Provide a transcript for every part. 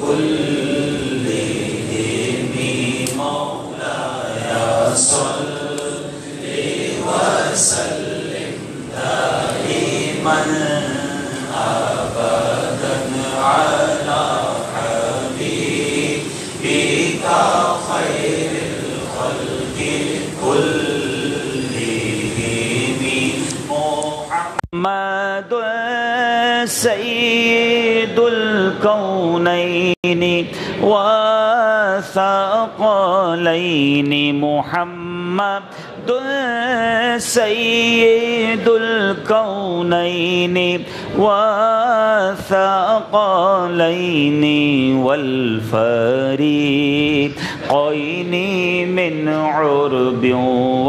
كلهم مولاي صل وسلم دائما أبدا على حبيبك خير الخلق كلهم محمد سيد الكونين وثقلين محمد سيد الكونين وثقلين والفريقين من عرب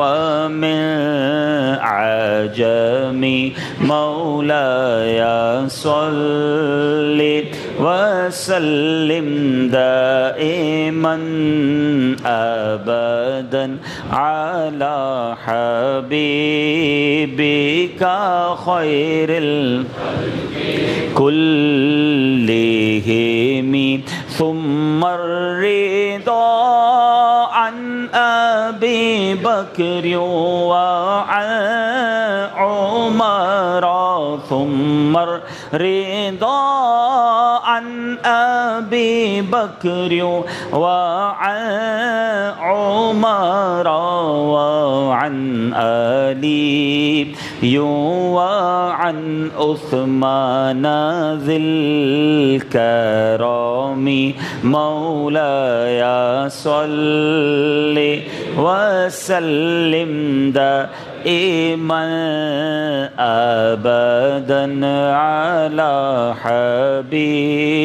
ومن عجم مولاي صل وسلم دائما أبدا على حبيبك خير الخلق كلهم ثم الرضا عن أبي بكر وعن عمر ثم الرضا عن أبي بكر وعن عمر وعن علي وعن عثمان ذي الكرم مولاي صل وسلم دائما أبدا على حبيبك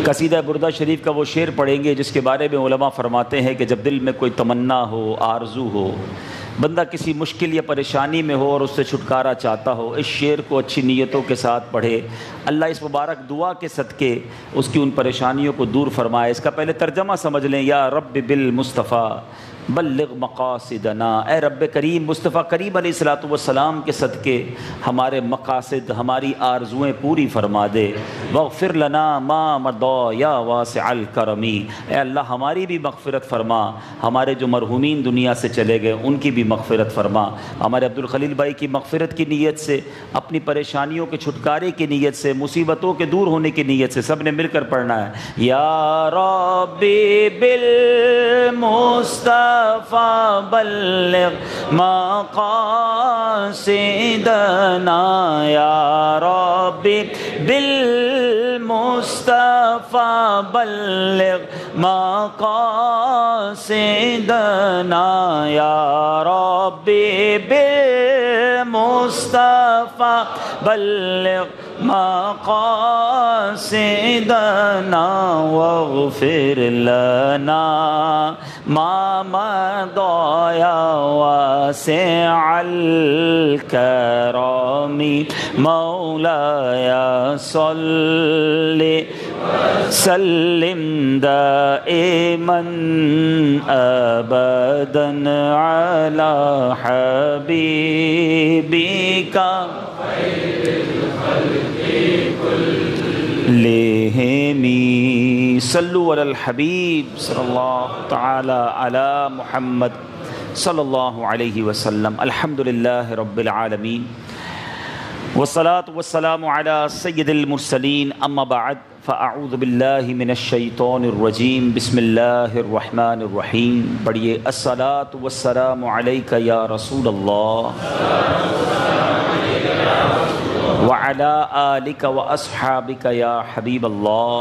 قصیدہ بردہ شریف کا وہ شعر پڑھیں گے جس کے بارے میں علماء فرماتے ہیں کہ جب دل میں کوئی تمنا ہو، آرزو ہو، بندہ کسی مشکل یا پریشانی میں ہو اور اس سے چھٹکارا چاہتا ہو، اس شعر کو اچھی نیتوں کے ساتھ پڑھے، اللہ اس مبارک دعا کے صدقے اس کی ان پریشانیوں کو دور فرمائے۔ اس کا پہلے ترجمہ سمجھ لیں، یا رب بالمصطفیٰ بلغ مقاصدنا، اے رب کریم مصطفیٰ کریم علیہ السلام کے صدقے ہمارے مقاصد، ہماری آرزویں پوری فرما دے۔ واغفر لنا ما مضى یا واسع الکرم، اے اللہ ہماری بھی مغفرت فرما، ہمارے جو مرحومین دنیا سے چلے گئے ان کی بھی مغفرت فرما، ہمارے عبدالخلیل بھائی کی مغفرت کی نیت سے، اپنی پریشانیوں کے چھٹکارے کی نیت سے، مصیبتوں کے دور ہونے کی نیت سے سب نے مل کر پڑھنا ہے۔ یا ربی بالمصطفیٰ بلغ مقاصدنا، یا ربی بالمصطفیٰ بلغ مقاصدنا، یا ربی بالمصطفیٰ بلغ مقاصدنا، واغفر لنا ما مضى یا واسع الکرم مولاي صل سلم دائما ابدا على حبيبك لہمی صلو علی الحبیب صلی اللہ تعالی علی محمد صلی اللہ علیہ وسلم۔ الحمدللہ رب العالمین والصلاة والسلام علی سید المرسلین، اما بعد فاعوذ باللہ من الشیطان الرجیم، بسم اللہ الرحمن الرحیم۔ پڑھیے الصلاة والسلام علیک یا رسول اللہ وعلى آلك وأصحابك يا حبيب الله،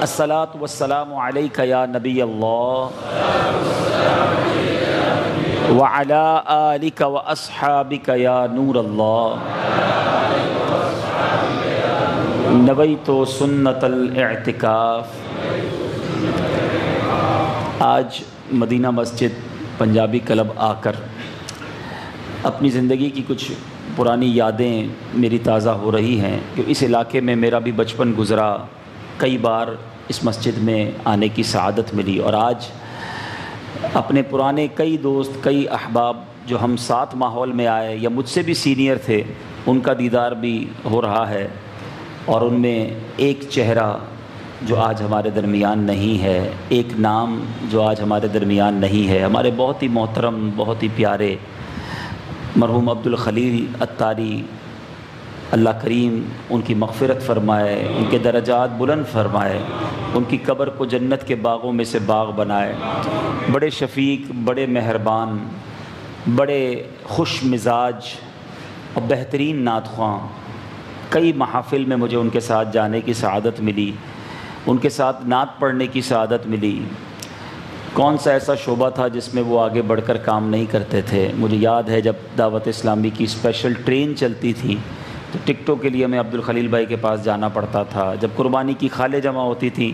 الصلاة والسلام عليك يا نبي الله وعلى آلك وأصحابك يا نور الله، نويت سنة الاعتكاف۔ آج مدینہ مسجد پنجابی کلب آ کر اپنی زندگی کی کچھ پرانی یادیں میری تازہ ہو رہی ہیں کہ اس علاقے میں میرا بھی بچپن گزرا، کئی بار اس مسجد میں آنے کی سعادت ملی، اور آج اپنے پرانے کئی دوست، کئی احباب جو ہم ساتھ ماحول میں آئے یا مجھ سے بھی سینئر تھے ان کا دیدار بھی ہو رہا ہے، اور ان میں ایک چہرہ جو آج ہمارے درمیان نہیں ہے، ایک نام جو آج ہمارے درمیان نہیں ہے، ہمارے بہت ہی محترم، بہت ہی پیارے مرحوم عبدالخلیل عطاری، اللہ کریم ان کی مغفرت فرمائے، ان کے درجات بلند فرمائے، ان کی قبر کو جنت کے باغوں میں سے باغ بنائے۔ بڑے شفیق، بڑے مہربان، بڑے خوش مزاج اور بہترین نعت خواں، کئی محافل میں مجھے ان کے ساتھ جانے کی سعادت ملی، ان کے ساتھ نعت پڑھنے کی سعادت ملی۔ کون سا ایسا شعبہ تھا جس میں وہ آگے بڑھ کر کام نہیں کرتے تھے؟ مجھے یاد ہے جب دعوت اسلامی کی اسپیشل ٹرین چلتی تھی تو ٹکٹوں کے لیے میں عبدالخلیل بھائی کے پاس جانا پڑتا تھا، جب قربانی کی خالیں جمع ہوتی تھیں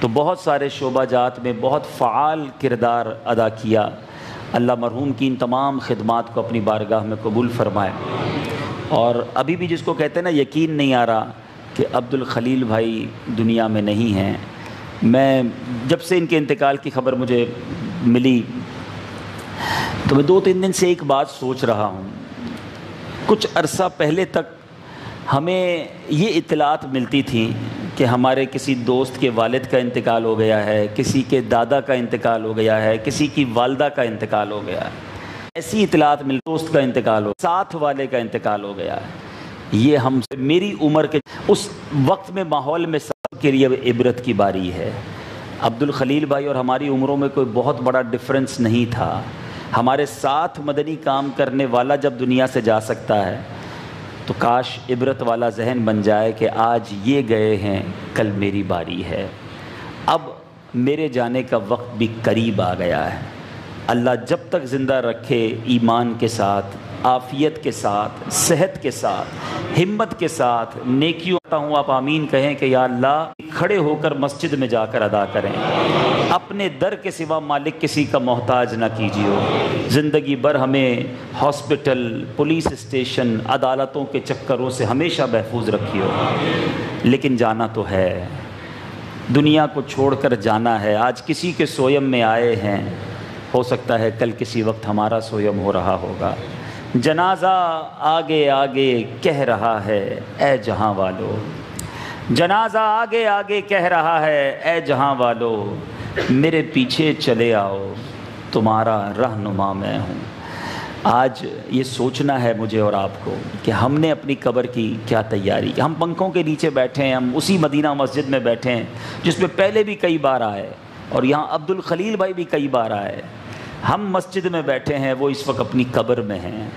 تو بہت سارے شعبہ جات میں بہت فعال کردار ادا کیا۔ اللہ مرحوم کی ان تمام خدمات کو اپنی بارگاہ میں قبول فرمائے۔ اور ابھی بھی جس کو کہتے ہیں نا یقین نہیں آ رہا کہ عبدالخلیل بھائی دنیا میں نہیں ہیں، میں جب سے ان کے انتقال کی خبر مجھے ملی تو میں 2-3 دن سے ایک بات سوچ رہا ہوں۔ کچھ عرصہ پہلے تک ہمیں یہ اطلاعات ملتی تھیں کہ ہمارے کسی دوست کے والد کا انتقال ہو گیا ہے، کسی کے دادا کا انتقال ہو گیا ہے، کسی کی والدہ کا انتقال ہو گیا ہے، ایسی اطلاعات دوست کا انتقال ہو، ساتھ والے کا انتقال ہو گیا ہے۔ یہ ہم میری عمر کے اس وقت میں ماحول میں سب کے لیے عبرت کی باری ہے۔ عبدالخلیل بھائی اور ہماری عمروں میں کوئی بہت بڑا ڈفرنس نہیں تھا۔ ہمارے ساتھ مدنی کام کرنے والا جب دنیا سے جا سکتا ہے تو کاش عبرت والا ذہن بن جائے کہ آج یہ گئے ہیں، کل میری باری ہے۔ اب میرے جانے کا وقت بھی قریب آ گیا ہے۔ اللہ جب تک زندہ رکھے، ایمان کے ساتھ، عافیت کے ساتھ، صحت کے ساتھ، ہمت کے ساتھ، نیکیوں کرتا ہوں آپ آمین کہیں کہ یا اللہ کھڑے ہو کر مسجد میں جا کر ادا کریں۔ اپنے در کے سوا مالک کسی کا محتاج نہ کیجیے۔ زندگی بھر ہمیں ہاسپٹل، پولیس اسٹیشن، عدالتوں کے چکروں سے ہمیشہ محفوظ رکھیے۔ لیکن جانا تو ہے، دنیا کو چھوڑ کر جانا ہے۔ آج کسی کے سویم میں آئے ہیں، ہو سکتا ہے کل کسی وقت ہمارا سویم ہو رہا ہوگا۔ جنازہ آگے آگے کہہ رہا ہے اے جہاں والو، جنازہ آگے آگے کہہ رہا ہے اے جہاں والو، میرے پیچھے چلے آؤ تمہارا رہنما میں ہوں۔ آج یہ سوچنا ہے مجھے اور آپ کو کہ ہم نے اپنی قبر کی کیا تیاری کی۔ ہم پنکھوں کے نیچے بیٹھے ہیں، ہم اسی مدینہ مسجد میں بیٹھے ہیں جس میں پہلے بھی کئی بار آئے، اور یہاں عبدالخلیل بھائی بھی کئی بار آئے۔ ہم مسجد میں بیٹھے ہیں، وہ اس وقت اپنی قبر میں ہیں۔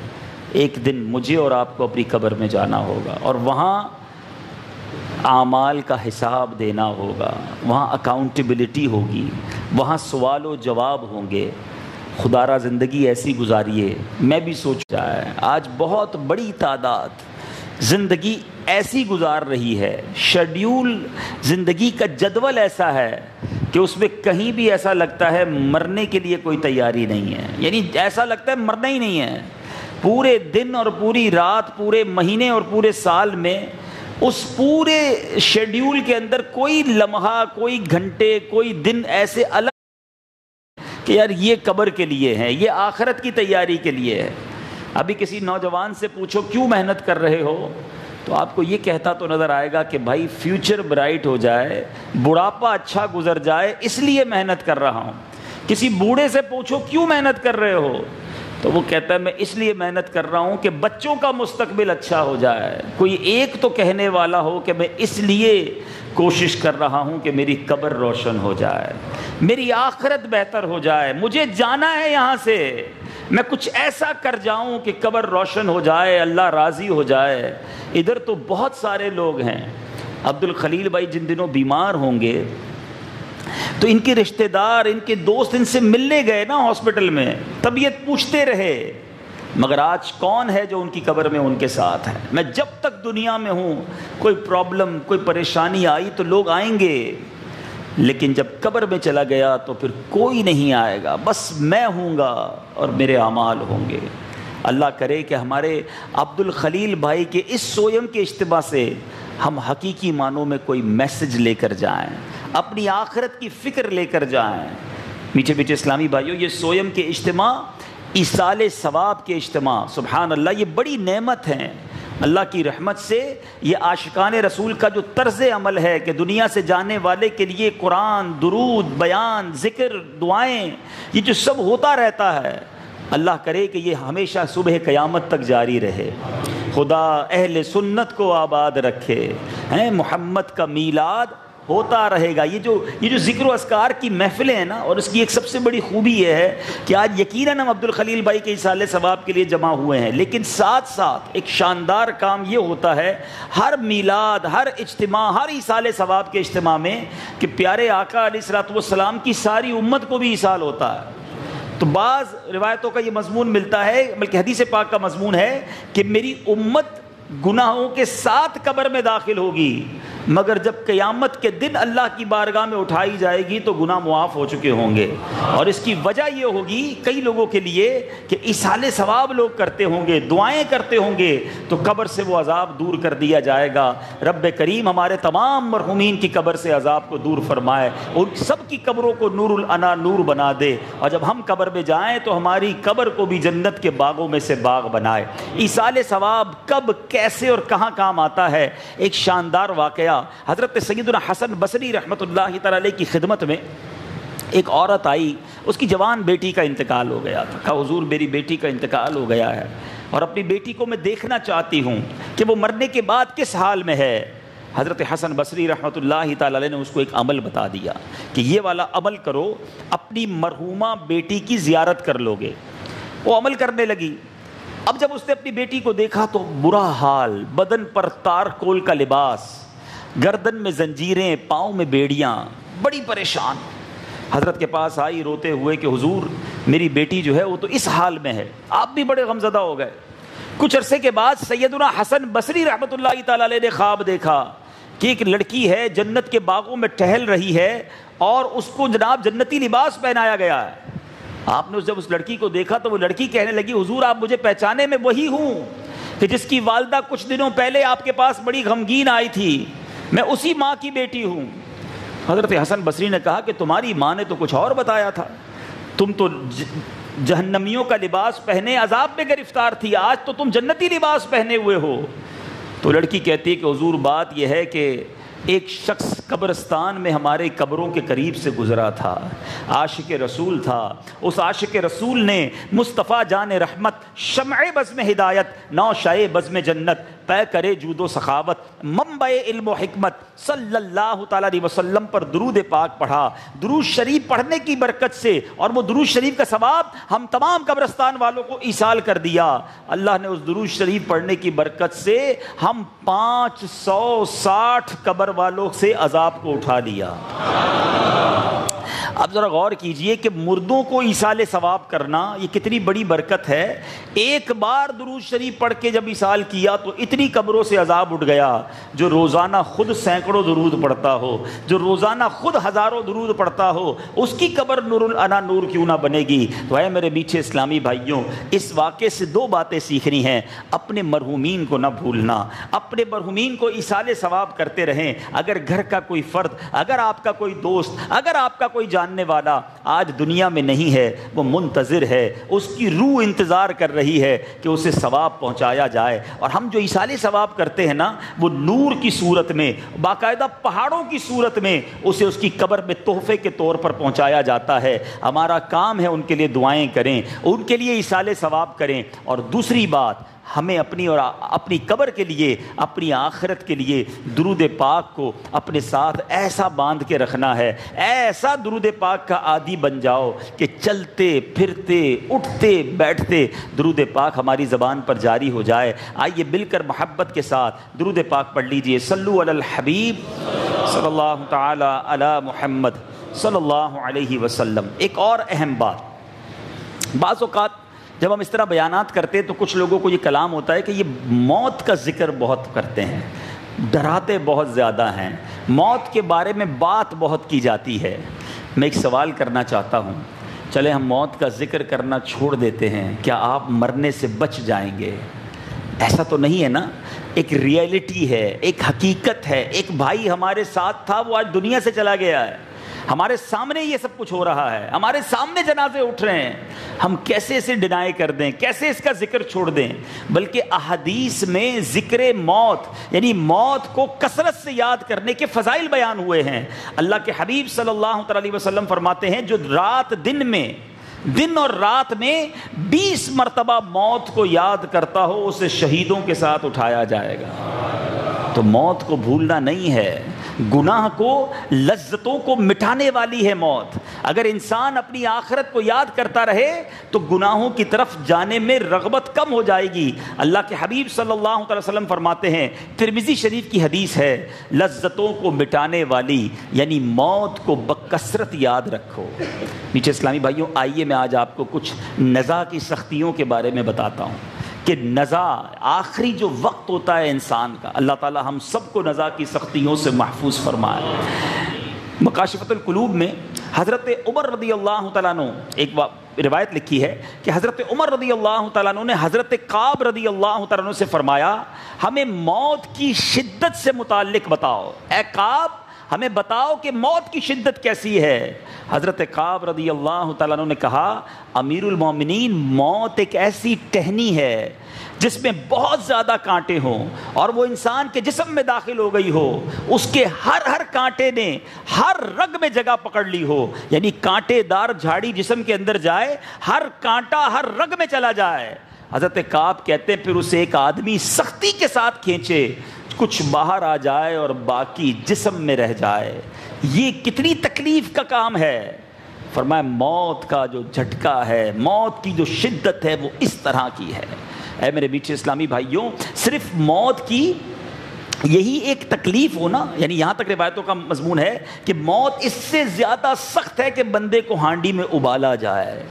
ایک دن مجھے اور آپ کو اپنی قبر میں جانا ہوگا اور وہاں اعمال کا حساب دینا ہوگا، وہاں اکاؤنٹیبلٹی ہوگی، وہاں سوال و جواب ہوں گے۔ خدا را زندگی ایسی گزاریے۔ میں بھی سوچ رہا ہے آج بہت بڑی تعداد زندگی ایسی گزار رہی ہے، شیڈیول زندگی کا جدول ایسا ہے کہ اس میں کہیں بھی ایسا لگتا ہے مرنے کے لیے کوئی تیاری نہیں ہے، یعنی ایسا لگتا ہے مرنا ہی نہیں ہے۔ پورے دن اور پوری رات، پورے مہینے اور پورے سال میں اس پورے شیڈیول کے اندر کوئی لمحہ، کوئی گھنٹے، کوئی دن ایسے الگ کہ یار یہ قبر کے لیے ہے، یہ آخرت کی تیاری کے لیے ہے۔ ابھی کسی نوجوان سے پوچھو کیوں محنت کر رہے ہو تو آپ کو یہ کہتا تو نظر آئے گا کہ بھائی فیوچر برائٹ ہو جائے، بڑھاپا اچھا گزر جائے، اس لیے محنت کر رہا ہوں۔ کسی بوڑھے سے پوچھو کیوں محنت کر رہے ہو تو وہ کہتا ہے میں اس لیے محنت کر رہا ہوں کہ بچوں کا مستقبل اچھا ہو جائے۔ کوئی ایک تو کہنے والا ہو کہ میں اس لیے کوشش کر رہا ہوں کہ میری قبر روشن ہو جائے، میری آخرت بہتر ہو جائے، مجھے جانا ہے یہاں سے، میں کچھ ایسا کر جاؤں کہ قبر روشن ہو جائے، اللہ راضی ہو جائے۔ ادھر تو بہت سارے لوگ ہیں۔ عبدالخلیل بھائی جن دنوں بیمار ہوں گے تو ان کے رشتہ دار، ان کے دوست ان سے ملنے گئے نا ہاسپٹل میں، طبیعت پوچھتے رہے، مگر آج کون ہے جو ان کی قبر میں ان کے ساتھ ہے؟ میں جب تک دنیا میں ہوں کوئی پرابلم، کوئی پریشانی آئی تو لوگ آئیں گے، لیکن جب قبر میں چلا گیا تو پھر کوئی نہیں آئے گا، بس میں ہوں گا اور میرے اعمال ہوں گے۔ اللہ کرے کہ ہمارے عبدالخلیل بھائی کے اس سویم کے اجتماع سے ہم حقیقی معنوں میں کوئی میسج لے کر جائیں، اپنی آخرت کی فکر لے کر جائیں۔ میٹھے میٹھے اسلامی بھائیوں، یہ سویم کے اجتماع ایصال ثواب کے اجتماع، سبحان اللہ، یہ بڑی نعمت ہیں اللہ کی رحمت سے۔ یہ عاشقان رسول کا جو طرز عمل ہے کہ دنیا سے جانے والے کے لیے قرآن، درود، بیان، ذکر، دعائیں، یہ جو سب ہوتا رہتا ہے، اللہ کرے کہ یہ ہمیشہ صبح قیامت تک جاری رہے۔ خدا اہل سنت کو آباد رکھے، ہیں محمد کا میلاد ہوتا رہے گا۔ یہ جو ذکر و اذکار کی محفلیں ہیں نا، اور اس کی ایک سب سے بڑی خوبی یہ ہے کہ آج یقیناً ہم عبد الخلیل بھائی کے ایصال ثواب کے لیے جمع ہوئے ہیں، لیکن ساتھ ساتھ ایک شاندار کام یہ ہوتا ہے ہر میلاد، ہر اجتماع، ہر ایصال ثواب کے اجتماع میں کہ پیارے آقا علیہ الصلوۃ والسلام کی ساری امت کو بھی ایصال ہوتا ہے۔ تو بعض روایتوں کا یہ مضمون ملتا ہے، بلکہ حدیث پاک کا مضمون ہے کہ میری امت گناہوں کے ساتھ قبر میں داخل ہوگی، مگر جب قیامت کے دن اللہ کی بارگاہ میں اٹھائی جائے گی تو گناہ معاف ہو چکے ہوں گے۔ اور اس کی وجہ یہ ہوگی کئی لوگوں کے لیے کہ ایصال ثواب لوگ کرتے ہوں گے، دعائیں کرتے ہوں گے، تو قبر سے وہ عذاب دور کر دیا جائے گا۔ رب کریم ہمارے تمام مرحومین کی قبر سے عذاب کو دور فرمائے، ان سب کی قبروں کو نور العنا نور بنا دے، اور جب ہم قبر میں جائیں تو ہماری قبر کو بھی جنت کے باغوں میں سے باغ بنائے۔ ایصال ثواب کب، کیسے اور کہاں کام آتا ہے؟ ایک شاندار واقعہ، حضرت سیدنا حسن بصری رحمۃ اللہ تعالی علیہ کی خدمت میں ایک عورت آئی، اس کی جوان بیٹی کا انتقال ہو گیا تھا۔ کہا حضور میری بیٹی کا انتقال ہو گیا ہے اور اپنی بیٹی کو میں دیکھنا چاہتی ہوں کہ وہ مرنے کے بعد کس حال میں ہے۔ حضرت حسن بصری رحمۃ اللہ تعالی علیہ نے اس کو ایک عمل بتا دیا کہ یہ والا عمل کرو، اپنی مرحومہ بیٹی کی زیارت کر لو گے۔ وہ عمل کرنے لگی۔ اب جب اس نے اپنی بیٹی کو دیکھا تو برا حال، بدن پر تار کول کا لباس، گردن میں زنجیریں، پاؤں میں بیڑیاں، بڑی پریشان۔ حضرت کے پاس آئی روتے ہوئے کہ حضور میری بیٹی جو ہے وہ تو اس حال میں ہے۔ آپ بھی بڑے غمزدہ ہو گئے۔ کچھ عرصے کے بعد سیدنا حسن بصری رحمۃ اللہ تعالی علیہ نے خواب دیکھا کہ ایک لڑکی ہے جنت کے باغوں میں ٹہل رہی ہے اور اس کو جناب جنتی لباس پہنایا گیا ہے۔ آپ نے جب اس لڑکی کو دیکھا تو وہ لڑکی کہنے لگی حضور آپ مجھے پہچانے، میں وہی ہوں کہ جس کی والدہ کچھ دنوں پہلے آپ کے پاس بڑی غمگین آئی تھی، میں اسی ماں کی بیٹی ہوں۔ حضرت حسن بصری نے کہا کہ تمہاری ماں نے تو کچھ اور بتایا تھا، تم تو جہنمیوں کا لباس پہنے عذاب میں گرفتار تھی، آج تو تم جنتی لباس پہنے ہوئے ہو۔ تو لڑکی کہتی ہے کہ حضور بات یہ ہے کہ ایک شخص قبرستان میں ہمارے قبروں کے قریب سے گزرا تھا، عاشق رسول تھا، اس عاشق رسول نے مصطفیٰ جان رحمت، شمع بزم ہدایت، نو شائع بزم جنت، پے کرے جود و سخاوت، منبع علم و حکمت، صلی اللہ تعالیٰ علیہ وسلم پر درود پاک پڑھا۔ درود شریف پڑھنے کی برکت سے اور وہ درود شریف کا ثواب ہم تمام قبرستان والوں کو ایصال کر دیا۔ اللہ نے اس درود شریف پڑھنے کی برکت سے ہم 560 قبر والوں سے عذاب کو اٹھا لیا۔ اب ذرا غور کیجئے کہ مردوں کو ایصال ثواب کرنا یہ کتنی بڑی برکت ہے۔ ایک بار درود شریف پڑھ کے جب ایصال کیا تو اتنی قبروں سے عذاب اٹھ گیا۔ جو روزانہ خود سینکڑوں درود پڑھتا ہو، جو روزانہ خود ہزاروں درود پڑھتا ہو، اس کی قبر نور العنا نور کیوں نہ بنے گی؟ تو اے میرے میٹھے اسلامی بھائیوں، اس واقعے سے دو باتیں سیکھنی ہیں۔ اپنے مرحومین کو نہ بھولنا، اپنے مرحومین کو ایصال ثواب کرتے رہیں۔ اگر گھر کا کوئی فرد، اگر آپ کا کوئی دوست، اگر آپ کا کوئی جاننے والا آج دنیا میں نہیں ہے، وہ منتظر ہے، اس کی روح انتظار کر رہی ہے کہ اسے ثواب پہنچایا جائے۔ اور ہم جو ایصال ثواب کرتے ہیں نا، وہ نور کی صورت میں، باقاعدہ پہاڑوں کی صورت میں اسے اس کی قبر میں تحفے کے طور پر پہنچایا جاتا ہے۔ ہمارا کام ہے ان کے لیے دعائیں کریں، ان کے لیے ایصال ثواب کریں۔ اور دوسری بات، ہمیں اپنی اور اپنی قبر کے لیے، اپنی آخرت کے لیے درود پاک کو اپنے ساتھ ایسا باندھ کے رکھنا ہے، ایسا درود پاک کا عادی بن جاؤ کہ چلتے پھرتے اٹھتے بیٹھتے درود پاک ہماری زبان پر جاری ہو جائے۔ آئیے مل کر محبت کے ساتھ درود پاک پڑھ لیجئے۔ صلو علی الحبیب صلی اللہ تعالی علی محمد صلی اللہ علیہ وسلم۔ ایک اور اہم بات، بعض اوقات جب ہم اس طرح بیانات کرتے ہیں تو کچھ لوگوں کو یہ کلام ہوتا ہے کہ یہ موت کا ذکر بہت کرتے ہیں، ڈراتے بہت زیادہ ہیں، موت کے بارے میں بات بہت کی جاتی ہے۔ میں ایک سوال کرنا چاہتا ہوں، چلے ہم موت کا ذکر کرنا چھوڑ دیتے ہیں، کیا آپ مرنے سے بچ جائیں گے؟ ایسا تو نہیں ہے نا، ایک ریئلٹی ہے، ایک حقیقت ہے۔ ایک بھائی ہمارے ساتھ تھا، وہ آج دنیا سے چلا گیا ہے، ہمارے سامنے یہ سب کچھ ہو رہا ہے، ہمارے سامنے جنازے اٹھ رہے ہیں۔ ہم کیسے اسے ڈینائی کر دیں, کیسے اس کا ذکر چھوڑ دیں. بلکہ احادیث میں ذکر موت یعنی موت کو کثرت سے یاد کرنے کے فضائل بیان ہوئے ہیں. اللہ کے حبیب صلی اللہ علیہ وسلم فرماتے ہیں جو دن اور رات میں 20 مرتبہ موت کو یاد کرتا ہو اسے شہیدوں کے ساتھ اٹھایا جائے گا. تو موت کو بھولنا نہیں ہے, گناہ کو, لذتوں کو مٹانے والی ہے موت. اگر انسان اپنی آخرت کو یاد کرتا رہے تو گناہوں کی طرف جانے میں رغبت کم ہو جائے گی. اللہ کے حبیب صلی اللہ علیہ وسلم فرماتے ہیں, ترمذی شریف کی حدیث ہے, لذتوں کو مٹانے والی یعنی موت کو بکثرت یاد رکھو. میٹھے اسلامی بھائیوں, آئیے میں آج آپ کو کچھ نزا کی سختیوں کے بارے میں بتاتا ہوں کہ نزا آخری جو وقت ہوتا ہے انسان کا, اللہ تعالی ہم سب کو نزا کی سختیوں سے محفوظ فرمائے. مکاشفۃ القلوب میں حضرت عمر رضی اللہ تعالیٰ عنہ ایک روایت لکھی ہے کہ حضرت عمر رضی اللہ تعالیٰ عنہ نے حضرت کعب رضی اللہ تعالیٰ عنہ سے فرمایا, ہمیں موت کی شدت سے متعلق بتاؤ. اے کعب ہمیں بتاؤ کہ موت کی شدت کیسی ہے. حضرت کعب رضی اللہ تعالیٰ عنہ نے کہا, امیر المومنین, موت ایک ایسی ٹہنی ہے جس میں بہت زیادہ کانٹے ہوں اور وہ انسان کے جسم میں داخل ہو گئی ہو, اس کے ہر کانٹے نے ہر رگ میں جگہ پکڑ لی ہو. یعنی کانٹے دار جھاڑی جسم کے اندر جائے, ہر کانٹا ہر رگ میں چلا جائے. حضرت کعب کہتے ہیں پھر اسے ایک آدمی سختی کے ساتھ کھینچے, کچھ باہر آ جائے اور باقی جسم میں رہ جائے. یہ کتنی تکلیف کا کام ہے. فرمایا موت کا جو جھٹکا ہے, موت کی جو شدت ہے وہ اس طرح کی ہے. اے میرے میٹھے اسلامی بھائیوں, صرف موت کی یہی ایک تکلیف ہونا, یعنی یہاں تک روایتوں کا مضمون ہے کہ موت اس سے زیادہ سخت ہے کہ بندے کو ہانڈی میں ابالا جائے.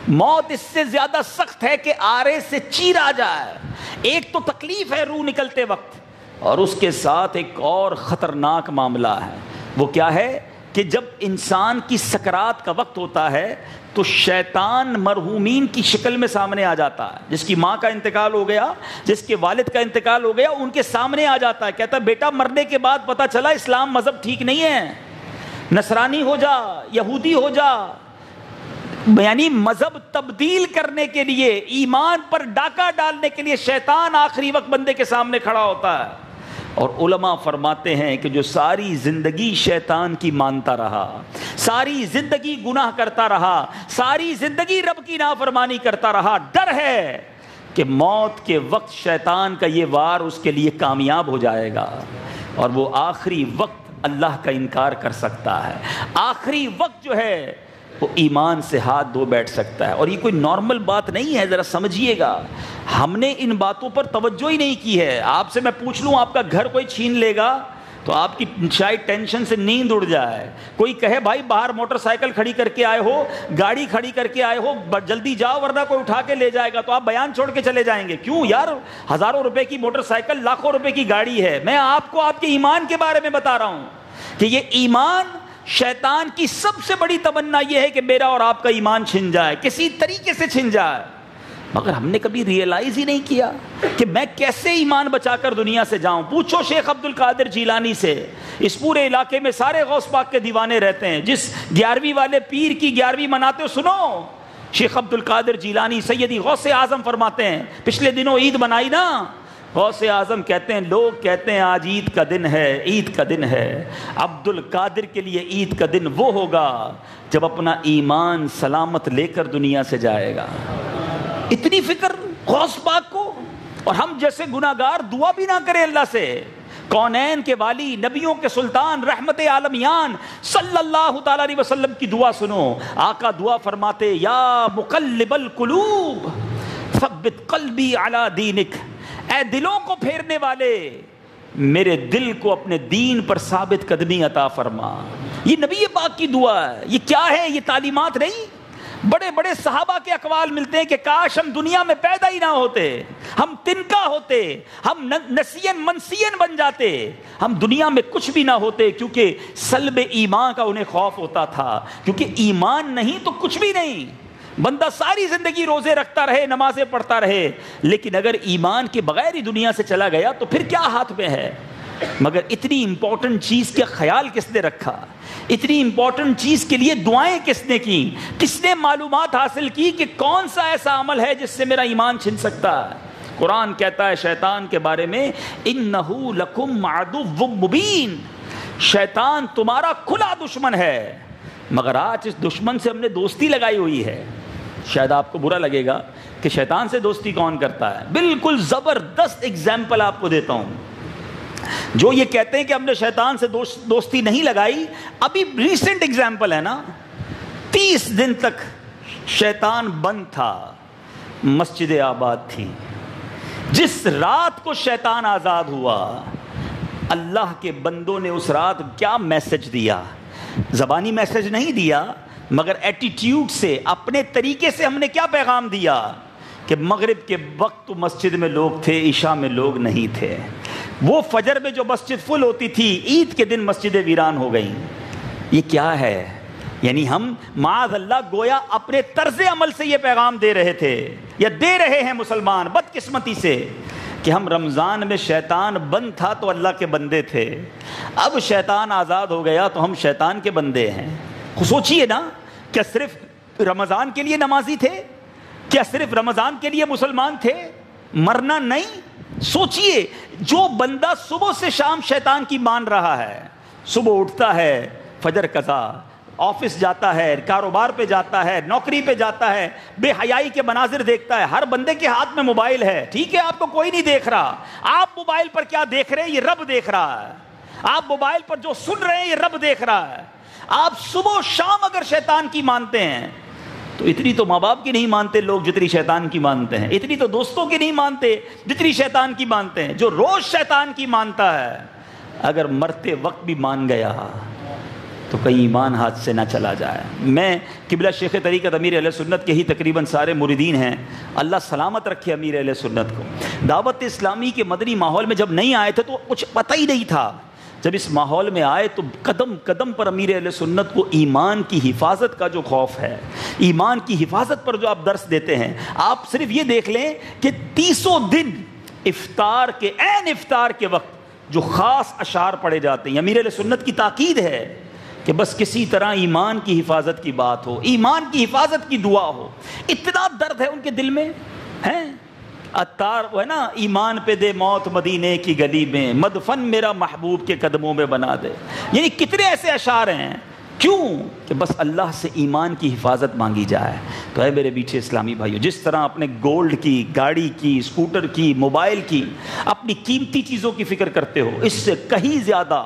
موت اس سے زیادہ سخت ہے کہ آرے سے چیرا جائے. ایک تو تکلیف ہے روح نکلتے وقت, اور اس کے ساتھ ایک اور خطرناک معاملہ ہے. وہ کیا ہے کہ جب انسان کی سکرات کا وقت ہوتا ہے تو شیطان مرحومین کی شکل میں سامنے آ جاتا ہے. جس کی ماں کا انتقال ہو گیا, جس کے والد کا انتقال ہو گیا, ان کے سامنے آ جاتا ہے. کہتا ہے بیٹا مرنے کے بعد پتہ چلا اسلام مذہب ٹھیک نہیں ہے, نصرانی ہو جا, یہودی ہو جا. یعنی مذہب تبدیل کرنے کے لیے, ایمان پر ڈاکہ ڈالنے کے لیے شیطان آخری وقت بندے کے سامنے کھڑا ہوتا ہے. اور علماء فرماتے ہیں کہ جو ساری زندگی شیطان کی مانتا رہا, ساری زندگی گناہ کرتا رہا, ساری زندگی رب کی نافرمانی کرتا رہا, ڈر ہے کہ موت کے وقت شیطان کا یہ وار اس کے لیے کامیاب ہو جائے گا اور وہ آخری وقت اللہ کا انکار کر سکتا ہے. آخری وقت جو ہے وہ ایمان سے ہاتھ دھو بیٹھ سکتا ہے. اور یہ کوئی نارمل بات نہیں ہے, ذرا سمجھیے گا. ہم نے ان باتوں پر توجہ ہی نہیں کی ہے. آپ سے میں پوچھ لوں آپ کا گھر کوئی چھین لے گا تو آپ کی شاید ٹینشن سے نیند اڑ جائے. کوئی کہے بھائی باہر موٹر سائیکل کھڑی کر کے آئے ہو, گاڑی کھڑی کر کے آئے ہو, جلدی جاؤ ورنہ کوئی اٹھا کے لے جائے گا, تو آپ بیان چھوڑ کے چلے جائیں گے. کیوں یار, ہزاروں روپے کی موٹر سائیکل, لاکھوں روپے کی گاڑی ہے. میں آپ کو آپ کے ایمان کے بارے میں بتا رہا ہوں کہ یہ ایمان, شیطان کی سب سے بڑی تمنا یہ ہے کہ میرا اور آپ کا ایمان چھن جائے, کسی طریقے سے چھن جائے. مگر ہم نے کبھی ریئلائز ہی نہیں کیا کہ میں کیسے ایمان بچا کر دنیا سے جاؤں. پوچھو شیخ عبد القادر جیلانی سے, اس پورے علاقے میں سارے غوث پاک کے دیوانے رہتے ہیں. جس 11ویں والے پیر کی 11ویں مناتے ہو سنو, شیخ عبد القادر جیلانی سیدی غوث اعظم فرماتے ہیں, پچھلے دنوں عید منائی نا, غوث اعظم کہتے ہیں لوگ کہتے ہیں آج عید کا دن ہے, عید کا دن ہے. عبد القادر کے لیے عید کا دن وہ ہوگا جب اپنا ایمان سلامت لے کر دنیا سے جائے گا. اتنی فکر غوث پاک کو, اور ہم جیسے گناہگار دعا بھی نہ کرے اللہ سے. کونین کے والی, نبیوں کے سلطان, رحمت عالمیان صلی اللہ تعالی علیہ وسلم کی دعا سنو. آقا دعا فرماتے, یا مقلب القلوب ثبت قلبی علی دینک, اے دلوں کو پھیرنے والے میرے دل کو اپنے دین پر ثابت قدمی عطا فرما. یہ نبی پاک کی دعا ہے. یہ کیا ہے, یہ تعلیمات نہیں. بڑے بڑے صحابہ کے اقوال ملتے ہیں کہ کاش ہم دنیا میں پیدا ہی نہ ہوتے, ہم تنکا ہوتے, ہم نسین منسین بن جاتے, ہم دنیا میں کچھ بھی نہ ہوتے. کیونکہ سلب ایمان کا انہیں خوف ہوتا تھا, کیونکہ ایمان نہیں تو کچھ بھی نہیں. بندہ ساری زندگی روزے رکھتا رہے, نمازیں پڑھتا رہے, لیکن اگر ایمان کے بغیر ہی دنیا سے چلا گیا تو پھر کیا ہاتھ میں ہے. مگر اتنی امپورٹنٹ چیز کا خیال کس نے رکھا؟ اتنی امپورٹنٹ چیز کے لیے دعائیں کس نے کی؟ کس نے معلومات حاصل کی کہ کون سا ایسا عمل ہے جس سے میرا ایمان چھن سکتا ہے؟ قرآن کہتا ہے شیطان کے بارے میں اِنَّهُ لَكُمْ عَدُوٌّ مُبِينٌ، شیطان تمہارا کھلا دشمن ہے، مگر آج اس دشمن سے ہم نے دوستی لگائی ہوئی ہے۔ شاید آپ کو برا لگے گا کہ شیطان سے دوستی کون کرتا ہے؟ بالکل زبردست اگزامپل آپ کو دیتا ہوں۔ جو یہ کہتے ہیں کہ ہم نے شیطان سے دوستی نہیں لگائی، ابھی ریسنٹ اگزامپل ہے نا، 30 دن تک شیطان بند تھا، مسجد آباد تھی۔ جس رات کو شیطان آزاد ہوا، اللہ کے بندوں نے اس رات کیا میسج دیا؟ زبانی میسج نہیں دیا، مگر ایٹیٹیوڈ سے، اپنے طریقے سے ہم نے کیا پیغام دیا کہ مغرب کے وقت تو مسجد میں لوگ تھے، عشاء میں لوگ نہیں تھے۔ وہ فجر میں جو مسجد فل ہوتی تھی، عید کے دن مسجدیں ویران ہو گئیں۔ یہ کیا ہے؟ یعنی ہم معاذ اللہ گویا اپنے طرز عمل سے یہ پیغام دے رہے تھے یا دے رہے ہیں مسلمان بدقسمتی سے کہ ہم رمضان میں شیطان بند تھا تو اللہ کے بندے تھے، اب شیطان آزاد ہو گیا تو ہم شیطان کے بندے ہیں۔ سوچئے نا، کیا صرف رمضان کے لیے نمازی تھے؟ کیا صرف رمضان کے لیے مسلمان تھے؟ مرنا نہیں؟ سوچئے، جو بندہ صبح سے شام شیطان کی مان رہا ہے، صبح اٹھتا ہے فجر قضا، آفس جاتا ہے، کاروبار پہ جاتا ہے، نوکری پہ جاتا ہے، بے حیائی کے مناظر دیکھتا ہے، ہر بندے کے ہاتھ میں موبائل ہے، ٹھیک ہے آپ کو کوئی نہیں دیکھ رہا، آپ موبائل پر کیا دیکھ رہے ہیں یہ رب دیکھ رہا ہے، آپ موبائل پر جو سن رہے ہیں یہ رب دیکھ رہا ہے۔ آپ صبح و شام اگر شیطان کی مانتے ہیں تو اتنی تو ماں باپ کی نہیں مانتے لوگ جتنی شیطان کی مانتے ہیں، اتنی تو دوستوں کی نہیں مانتے جتنی شیطان کی مانتے ہیں۔ جو روز شیطان کی مانتا ہے اگر مرتے وقت بھی مان گیا تو کہیں ایمان ہاتھ سے نہ چلا جائے۔ میں قبلہ شیخ طریقت امیر اہل سنت کے ہی تقریباً سارے مریدین ہیں، اللہ سلامت رکھے امیر اہل سنت کو۔ دعوت اسلامی کے مدنی ماحول میں جب نہیں آئے تھے تو کچھ پتہ ہی نہیں تھا، جب اس ماحول میں آئے تو قدم قدم پر امیر اہل سنت کو ایمان کی حفاظت کا جو خوف ہے، ایمان کی حفاظت پر جو آپ درس دیتے ہیں، آپ صرف یہ دیکھ لیں کہ 30 دن افطار کے عین افطار کے وقت جو خاص اشعار پڑھے جاتے ہیں، امیر اہل سنت کی تاکید ہے کہ بس کسی طرح ایمان کی حفاظت کی بات ہو، ایمان کی حفاظت کی دعا ہو۔ اتنا درد ہے ان کے دل میں ہے۔ عطار وہ ہے نا، ایمان پہ دے موت مدینے کی گلی میں، مدفن میرا محبوب کے قدموں میں بنا دے۔ یعنی کتنے ایسے اشعار ہیں، کیوں کہ بس اللہ سے ایمان کی حفاظت مانگی جائے۔ تو اے میرے میٹھے اسلامی بھائیو، جس طرح اپنے گولڈ کی، گاڑی کی، اسکوٹر کی، موبائل کی، اپنی قیمتی چیزوں کی فکر کرتے ہو، اس سے کہیں زیادہ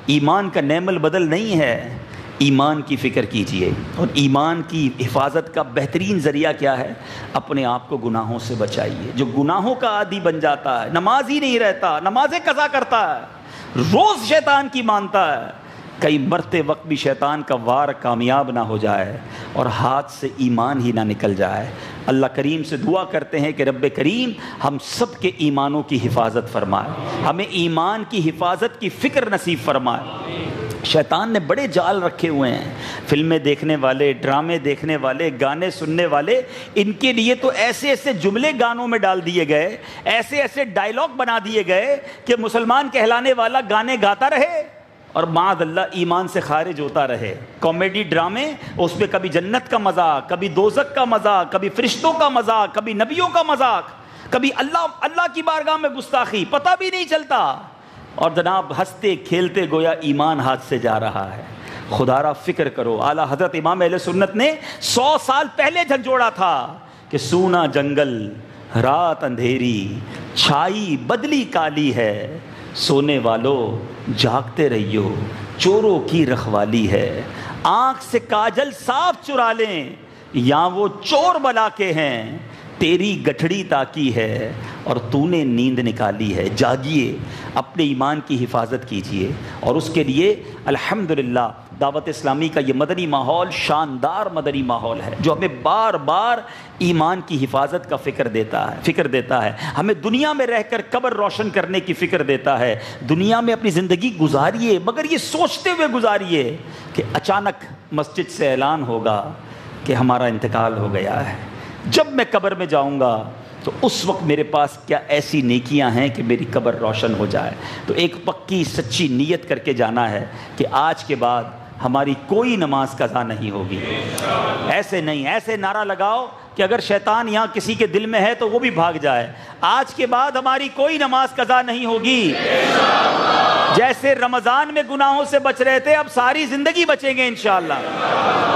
ایمان کا نعم البدل نہیں ہے۔ ایمان کی فکر کیجئے، اور ایمان کی حفاظت کا بہترین ذریعہ کیا ہے؟ اپنے آپ کو گناہوں سے بچائیے۔ جو گناہوں کا عادی بن جاتا ہے، نماز ہی نہیں رہتا، نمازیں قضا کرتا ہے، روز شیطان کی مانتا ہے، کئی مرتے وقت بھی شیطان کا وار کامیاب نہ ہو جائے اور ہاتھ سے ایمان ہی نہ نکل جائے۔ اللہ کریم سے دعا کرتے ہیں کہ رب کریم ہم سب کے ایمانوں کی حفاظت فرمائے، ہمیں ایمان کی حفاظت کی فکر نصیب فرمائے۔ شیطان نے بڑے جال رکھے ہوئے ہیں، فلمیں دیکھنے والے، ڈرامے دیکھنے والے، گانے سننے والے، ان کے لیے تو ایسے ایسے جملے گانوں میں ڈال دیے گئے، ایسے ایسے ڈائیلاگ بنا دیے گئے کہ مسلمان کہلانے والا گانے گاتا رہے اور معاذ اللہ ایمان سے خارج ہوتا رہے۔ کامیڈی ڈرامے، اس میں کبھی جنت کا مذاق، کبھی دوزخ کا مذاق، کبھی فرشتوں کا مذاق، کبھی نبیوں کا مذاق، کبھی اللہ کی بارگاہ میں گستاخی، پتہ بھی نہیں چلتا، اور جناب ہنستے کھیلتے گویا ایمان ہاتھ سے جا رہا ہے۔ خدا را فکر کرو، اعلیٰ حضرت امام اہل سنت نے 100 سال پہلے جھنجھوڑا تھا کہ سونا جنگل، رات اندھیری، چھائی بدلی کالی ہے، سونے والو جاگتے رہیو، چوروں کی رکھوالی ہے، آنکھ سے کاجل صاف چرا لیں یا وہ چور بلا کے ہیں، تیری گٹھڑی تاکی ہے اور تو نے نیند نکالی ہے۔ جاگیے، اپنے ایمان کی حفاظت کیجیے، اور اس کے لیے الحمدللہ دعوت اسلامی کا یہ مدنی ماحول شاندار مدنی ماحول ہے جو ہمیں بار بار ایمان کی حفاظت کا فکر دیتا ہے، ہمیں دنیا میں رہ کر قبر روشن کرنے کی فکر دیتا ہے۔ دنیا میں اپنی زندگی گزاریے، مگر یہ سوچتے ہوئے گزاریے کہ اچانک مسجد سے اعلان ہوگا کہ ہمارا انتقال ہو گیا ہے۔ جب میں قبر میں جاؤں گا تو اس وقت میرے پاس کیا ایسی نیکیاں ہیں کہ میری قبر روشن ہو جائے. تو ایک پکی سچی نیت کر کے جانا ہے کہ آج کے بعد ہماری کوئی نماز قضا نہیں ہوگی. ایسے نہیں، ایسے نعرہ لگاؤ کہ اگر شیطان یہاں کسی کے دل میں ہے تو وہ بھی بھاگ جائے. آج کے بعد ہماری کوئی نماز قضا نہیں ہوگی. جیسے رمضان میں گناہوں سے بچ رہے تھے اب ساری زندگی بچیں گے انشاءاللہ.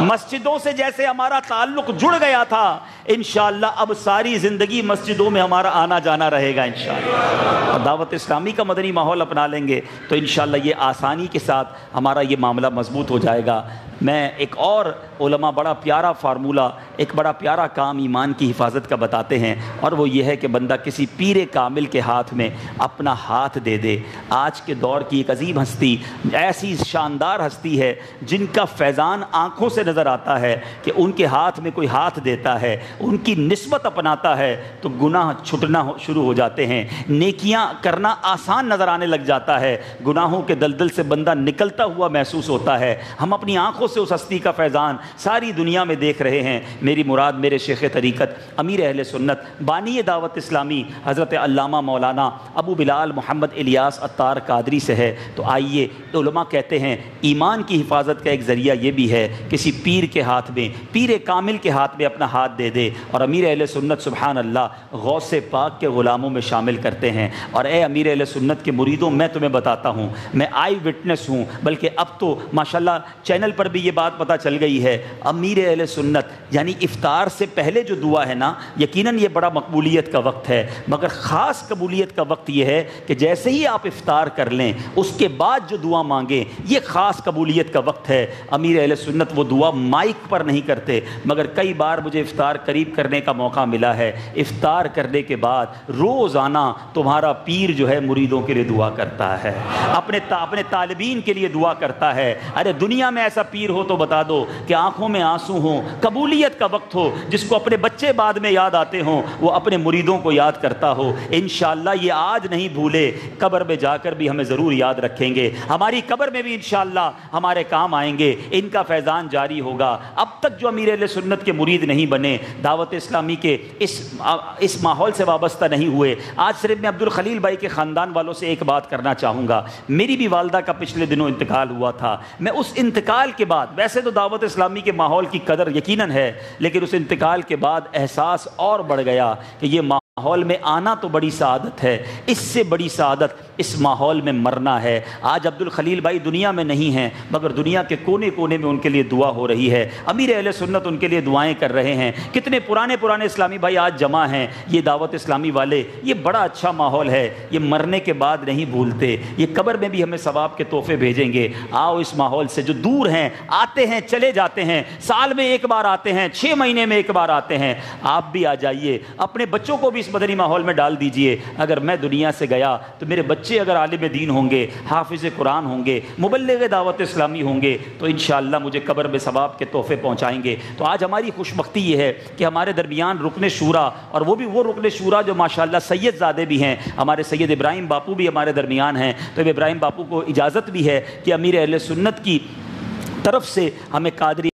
مسجدوں سے جیسے ہمارا تعلق جڑ گیا تھا انشاءاللہ اب ساری زندگی مسجدوں میں ہمارا آنا جانا رہے گا انشاءاللہ. اور دعوت اسلامی کا مدنی ماحول اپنا لیں گے تو انشاءاللہ یہ آسانی کے ساتھ ہمارا یہ معاملہ مضبوط ہو جائے گا. میں ایک اور علماء بڑا پیارا فارمولہ، ایک بڑا پیارا کام ایمان کی حفاظت کا بتاتے ہیں، اور وہ یہ ہے کہ بندہ کسی پیر کامل کے ہاتھ میں اپنا ہاتھ دے دے. آج کے دور کی ایک عظیم ہستی، ایسی شاندار ہستی ہے جن کا فیضان آنکھوں سے نظر آتا ہے کہ ان کے ہاتھ میں کوئی ہاتھ دیتا ہے، ان کی نسبت اپناتا ہے تو گناہ چھٹنا شروع ہو جاتے ہیں، نیکیاں کرنا آسان نظر آنے لگ جاتا ہے، گناہوں کے دلدل سے بندہ نکلتا ہوا محسوس ہوتا ہے. ہم اپنی آنکھوں سے اس ہستی کا فیضان ساری دنیا میں دیکھ رہے ہیں. میری مراد میرے شیخ طریقت امیر اہل سنت بانی دعوت اسلامی حضرت علامہ مولانا ابو بلال محمد الیاس عطار قادری سے ہے. تو آئیے، علماء کہتے ہیں ایمان کی حفاظت کا ایک ذریعہ یہ بھی ہے کسی پیر کے ہاتھ میں، پیر کامل کے ہاتھ میں اپنا ہاتھ دے دے. اور امیر اہل سنت سبحان اللہ غوث پاک کے غلاموں میں شامل کرتے ہیں. اور اے امیر اہل سنت کے مریدوں، میں تمہیں بتاتا ہوں، میں آئی وٹنس ہوں، بلکہ اب تو ماشاءاللہ چینل پر بھی یہ بات پتہ چل گئی ہے. امیر اہل سنت یعنی افطار سے پہلے جو دعا ہے نا، یقیناً یہ بڑا مقبولیت کا وقت ہے، مگر خاص قبولیت کا وقت یہ ہے کہ جیسے ہی آپ افطار کر لیں اس کے بعد جو دعا مانگیں، یہ خاص قبولیت کا وقت ہے. امیر اہل سنت وہ دعا مائک پر نہیں کرتے، مگر کئی بار مجھے افطار قریب کرنے کا موقع ملا ہے. افطار کرنے کے بعد روزانہ تمہارا پیر جو ہے مریدوں کے لیے دعا کرتا ہے، اپنے طالبین کے لیے دعا کرتا ہے. ارے دنیا میں ایسا پیر ہو تو بتا دو کہ آنکھوں میں آنسو ہوں، قبولیت کا وقت ہو، جس کو اپنے بچے بعد میں یاد آتے ہوں وہ اپنے مریدوں کو یاد کرتا ہو. انشاءاللہ یہ آج نہیں بھولے، قبر میں جا کر بھی ہمیں ضرور یاد رکھیں گے. ہماری قبر میں بھی انشاءاللہ ہمارے کام آئیں گے، ان کا فیضان جاری ہوگا. اب تک جو امیر اہل سنت کے مرید نہیں بنے، دعوت اسلامی کے اس ماحول سے وابستہ نہیں ہوئے، آج صرف میں عبد الخلیل بھائی کے خاندان والوں سے ایک بات کرنا چاہوں گا. میری بھی والدہ کا پچھلے دنوں انتقال ہوا تھا. میں اس انتقال کے بعد، ویسے تو دعوت اسلامی کے ماحول کی قدر یقیناً ہے، لیکن اس انتقال کے بعد احساس اور بڑھ گیا کہ یہ ماحول میں آنا تو بڑی سعادت ہے، اس سے بڑی سعادت اس ماحول میں مرنا ہے. آج عبد الخلیل بھائی دنیا میں نہیں ہیں، مگر دنیا کے کونے کونے میں ان کے لیے دعا ہو رہی ہے. امیر اہل سنت ان کے لیے دعائیں کر رہے ہیں. کتنے پرانے اسلامی بھائی آج جمع ہیں. یہ دعوت اسلامی والے، یہ بڑا اچھا ماحول ہے. یہ مرنے کے بعد نہیں بھولتے، یہ قبر میں بھی ہمیں ثواب کے تحفے بھیجیں گے. آؤ اس ماحول سے، جو دور ہیں آتے ہیں چلے جاتے ہیں، سال میں ایک بار آتے ہیں، 6 مہینے میں ایک بار آتے ہیں، آپ بھی آ جائیے. اپنے بچوں کو بھی اس مدنی ماحول میں ڈال دیجئے. اگر میں دنیا سے گیا تو میرے بچے اگر عالم دین ہوں گے، حافظ قرآن ہوں گے، مبلغ دعوت اسلامی ہوں گے تو انشاءاللہ مجھے قبر میں ثواب کے تحفے پہنچائیں گے. تو آج ہماری خوش بختی یہ ہے کہ ہمارے درمیان رکن شورا، اور وہ بھی وہ رکن شورا جو ماشاءاللہ سید زادے بھی ہیں. ہمارے سید ابراہیم باپو بھی ہمارے درمیان ہیں. تو ابراہیم باپو کو اجازت بھی ہے کہ امیر اہل سنت کی طرف سے ہمیں قادری